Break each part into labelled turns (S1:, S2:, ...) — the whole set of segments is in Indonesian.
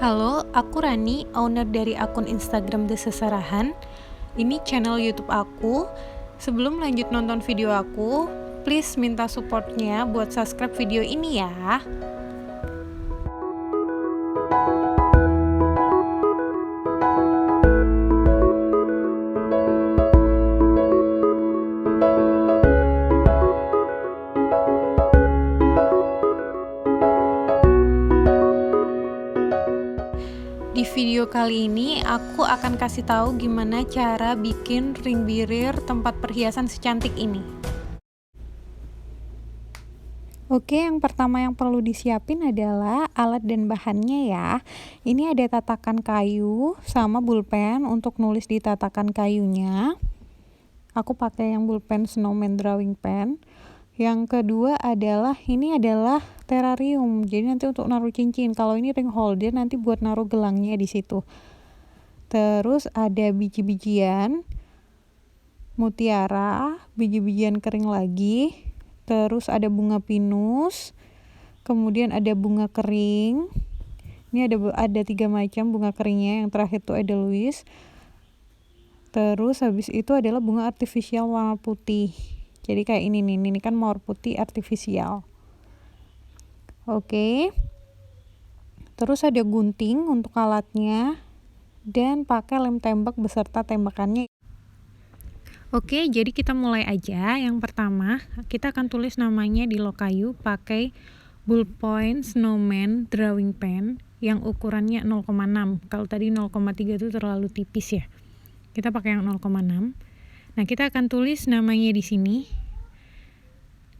S1: Halo, aku Rani, owner dari akun Instagram Deseserahan. Ini channel YouTube aku. Sebelum lanjut nonton video aku, please minta supportnya buat subscribe video ini ya. Di video kali ini aku akan kasih tahu gimana cara bikin ring birir tempat perhiasan secantik ini. Oke, yang pertama yang perlu disiapin adalah alat dan bahannya ya. Ini ada tatakan kayu sama pulpen untuk nulis di tatakan kayunya. Aku pakai yang pulpen snowman drawing pen. Yang kedua adalah terrarium. Jadi nanti untuk naruh cincin. Kalau ini ring holder nanti buat naruh gelangnya di situ. Terus ada biji-bijian mutiara, biji-bijian kering lagi. Terus ada bunga pinus. Kemudian ada bunga kering. Ini ada 3 macam bunga keringnya. Yang terakhir tuh edelweiss. Terus habis itu adalah bunga artifisial warna putih. Jadi kayak ini kan mawar putih artifisial. Oke. Terus ada gunting untuk alatnya dan pakai lem tembak beserta tembakannya. Oke, jadi kita mulai aja. Yang pertama, kita akan tulis namanya di lokayu pakai ballpoint snowman drawing pen yang ukurannya 0,6. Kalau tadi 0,3 itu terlalu tipis ya. Kita pakai yang 0,6. Nah, kita akan tulis namanya di sini.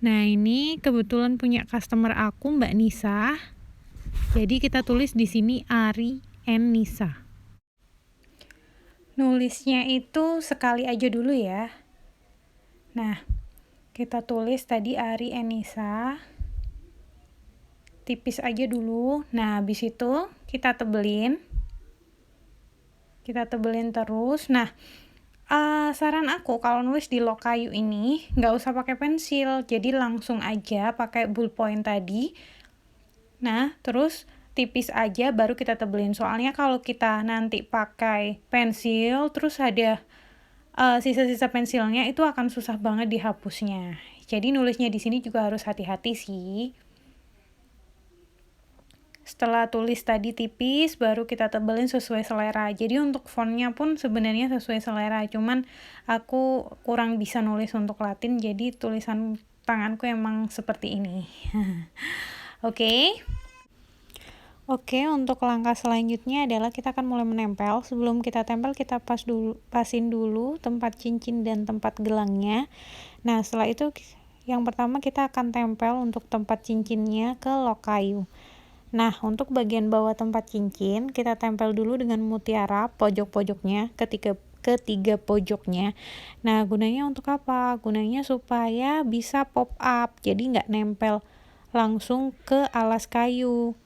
S1: Nah, ini kebetulan punya customer aku, Mbak Nisa. Jadi kita tulis di sini Ari N Nisa. Nulisnya itu sekali aja dulu ya. Nah, kita tulis tadi Ari N Nisa. Tipis aja dulu. Nah, habis itu kita tebelin. Kita tebelin terus. Nah, saran aku kalau nulis di lokayu ini nggak usah pakai pensil, jadi langsung aja pakai ballpoint tadi. Nah, terus tipis aja baru kita tebelin. Soalnya kalau kita nanti pakai pensil terus ada sisa-sisa pensilnya itu akan susah banget dihapusnya. Jadi nulisnya di sini juga harus hati-hati sih. Setelah tulis tadi tipis, baru kita tebelin sesuai selera. Jadi untuk fontnya pun sebenarnya sesuai selera, cuman aku kurang bisa nulis untuk Latin, jadi tulisan tanganku emang seperti ini. Oke, untuk langkah selanjutnya adalah kita akan mulai menempel. Sebelum kita tempel, kita pasin dulu tempat cincin dan tempat gelangnya. Nah, setelah itu yang pertama kita akan tempel untuk tempat cincinnya ke lokayu. Nah, untuk bagian bawah tempat cincin, kita tempel dulu dengan mutiara pojok-pojoknya, ketiga pojoknya. Nah, gunanya untuk apa? Gunanya supaya bisa pop up, jadi nggak nempel langsung ke alas kayu.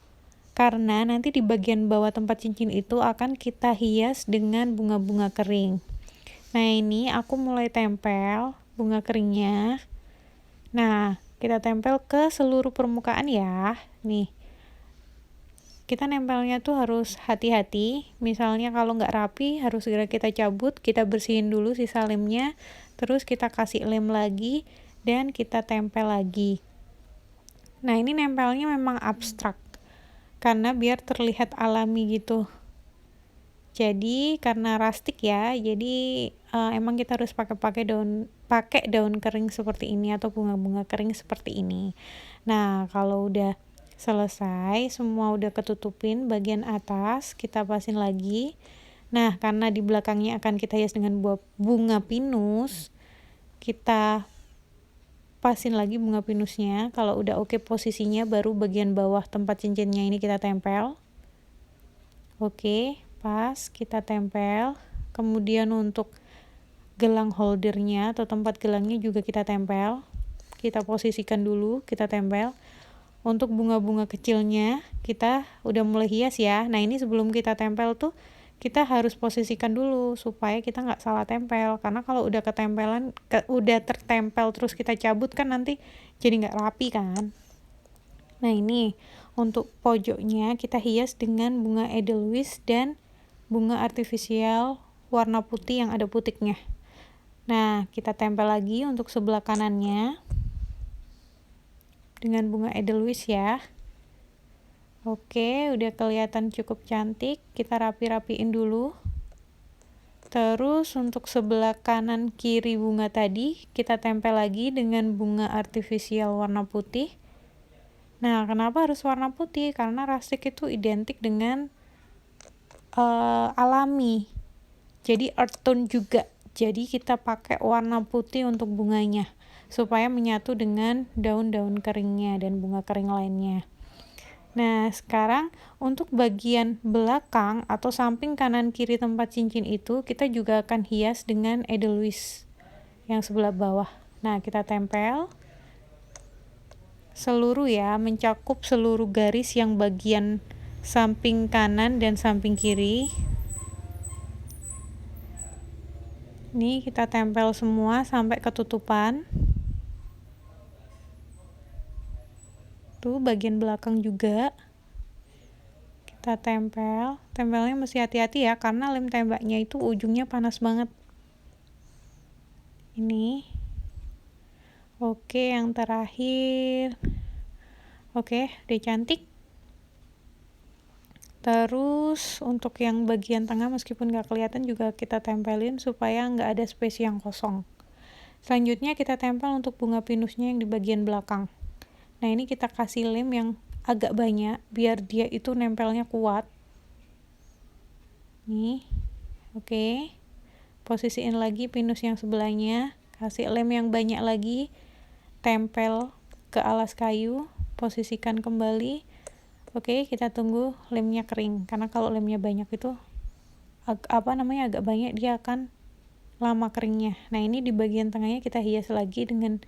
S1: Karena nanti di bagian bawah tempat cincin itu akan kita hias dengan bunga-bunga kering. Nah, ini aku mulai tempel bunga keringnya. Nah, kita tempel ke seluruh permukaan ya. Nih. Kita nempelnya tuh harus hati-hati. Misalnya kalau nggak rapi, harus segera kita cabut, kita bersihin dulu sisa lemnya, terus kita kasih lem lagi, dan kita tempel lagi. Nah, ini nempelnya memang abstrak, karena biar terlihat alami gitu. Jadi karena rustic ya, jadi emang kita harus pakai daun kering seperti ini atau bunga-bunga kering seperti ini. Nah, kalau udah selesai, semua udah ketutupin bagian atas, kita pasin lagi. Nah, karena di belakangnya akan kita hias dengan bunga pinus, kita pasin lagi bunga pinusnya. Kalau udah oke posisinya, baru bagian bawah tempat cincinnya ini kita tempel. Oke, pas kita tempel. Kemudian untuk gelang holdernya atau tempat gelangnya juga kita tempel. Kita posisikan dulu, kita tempel. Untuk bunga-bunga kecilnya kita udah mulai hias ya. Nah, ini sebelum kita tempel tuh kita harus posisikan dulu supaya kita nggak salah tempel, karena kalau udah udah tertempel terus kita cabut kan nanti jadi nggak rapi kan. Nah, ini untuk pojoknya kita hias dengan bunga edelweiss dan bunga artifisial warna putih yang ada putiknya. Nah, kita tempel lagi untuk sebelah kanannya dengan bunga edelweiss ya. Oke, udah kelihatan cukup cantik. Kita rapi-rapiin dulu. Terus untuk sebelah kanan kiri bunga tadi kita tempel lagi dengan bunga artifisial warna putih. Nah, kenapa harus warna putih? Karena rustic itu identik dengan alami. Jadi earth tone juga. Jadi kita pakai warna putih untuk bunganya supaya menyatu dengan daun-daun keringnya dan bunga kering lainnya. Nah, sekarang untuk bagian belakang atau samping kanan kiri tempat cincin itu kita juga akan hias dengan edelweiss yang sebelah bawah. Nah, kita tempel seluruh ya, mencakup seluruh garis yang bagian samping kanan dan samping kiri. Nih kita tempel semua sampai ketutupan. Tuh bagian belakang juga kita tempel. Tempelnya mesti hati-hati ya, karena lem tembaknya itu ujungnya panas banget. Ini. Oke, yang terakhir. Oke, udah cantik. Terus untuk yang bagian tengah meskipun gak kelihatan juga kita tempelin supaya nggak ada space yang kosong. Selanjutnya kita tempel untuk bunga pinusnya yang di bagian belakang. Nah, ini kita kasih lem yang agak banyak biar dia itu nempelnya kuat. Nih. Oke. Posisiin lagi pinus yang sebelahnya, kasih lem yang banyak lagi. Tempel ke alas kayu, posisikan kembali. Oke, kita tunggu lemnya kering, karena kalau lemnya banyak itu agak banyak dia akan lama keringnya. Nah, ini di bagian tengahnya kita hias lagi dengan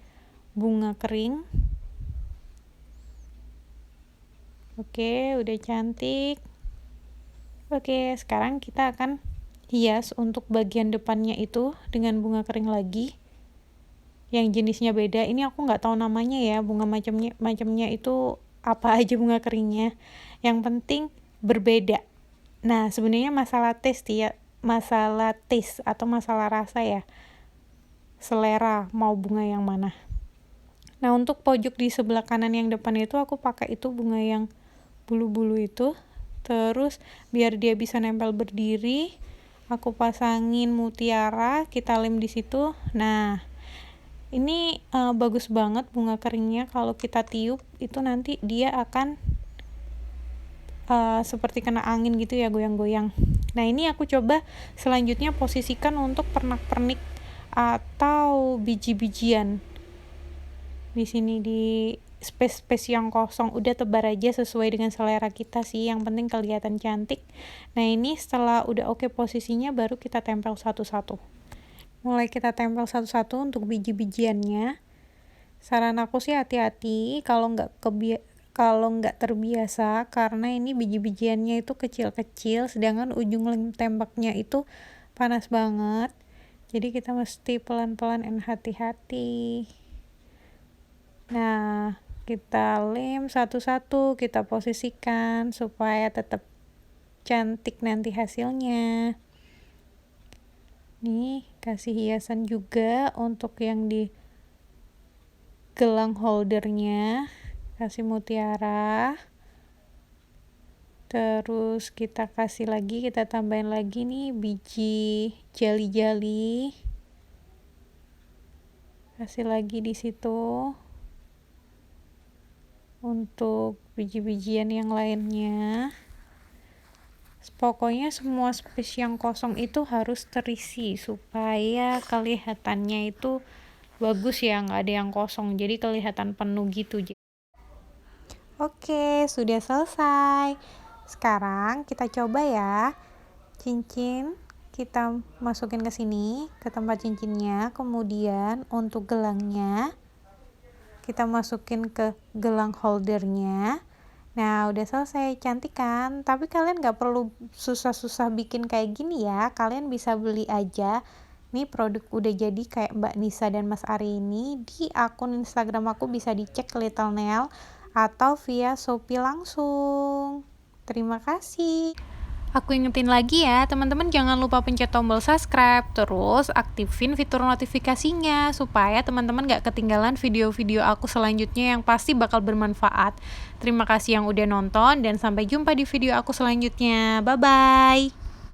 S1: bunga kering. Oke, udah cantik. Oke, sekarang kita akan hias untuk bagian depannya itu dengan bunga kering lagi yang jenisnya beda. Ini aku nggak tahu namanya ya, bunga macamnya itu apa aja bunga keringnya, yang penting berbeda. Nah, sebenarnya masalah taste atau masalah rasa ya, selera mau bunga yang mana. Nah, untuk pojok di sebelah kanan yang depan itu aku pakai itu bunga yang bulu-bulu itu. Terus biar dia bisa nempel berdiri, aku pasangin mutiara, kita lem di situ. Nah, ini bagus banget bunga keringnya, kalau kita tiup itu nanti dia akan seperti kena angin gitu ya, goyang-goyang. Nah, ini aku coba selanjutnya posisikan untuk pernak-pernik atau biji-bijian di sini di space yang kosong. Udah tebar aja sesuai dengan selera kita sih, yang penting kelihatan cantik. Nah, ini setelah udah oke posisinya baru kita tempel satu-satu. Mulai kita tempel satu-satu untuk biji-bijiannya. Saran aku sih hati-hati kalau nggak terbiasa, karena ini biji-bijiannya itu kecil-kecil, sedangkan ujung lem tembaknya itu panas banget. Jadi kita mesti pelan-pelan dan hati-hati. Nah, kita lem satu-satu, kita posisikan supaya tetap cantik nanti hasilnya. Nih, kasih hiasan juga untuk yang di gelang holdernya, kasih mutiara. Terus kita tambahin lagi nih biji jali-jali. Kasih lagi di situ. Untuk biji-bijian yang lainnya. Pokoknya semua space yang kosong itu harus terisi supaya kelihatannya itu bagus ya, nggak ada yang kosong, jadi kelihatan penuh gitu. Oke, sudah selesai. Sekarang kita coba ya, cincin kita masukin ke sini, ke tempat cincinnya. Kemudian untuk gelangnya kita masukin ke gelang holdernya. Nah, udah selesai, cantik kan? Tapi kalian gak perlu susah-susah bikin kayak gini ya, kalian bisa beli aja. Nih produk udah jadi kayak Mbak Nisa dan Mas Ari ini, di akun Instagram aku bisa dicek Little Nail. atau via Shopee langsung. Terima kasih. Aku ingetin lagi ya, teman-teman jangan lupa pencet tombol subscribe, terus aktifin fitur notifikasinya supaya teman-teman gak ketinggalan video-video aku selanjutnya yang pasti bakal bermanfaat. Terima kasih yang udah nonton dan sampai jumpa di video aku selanjutnya. Bye-bye.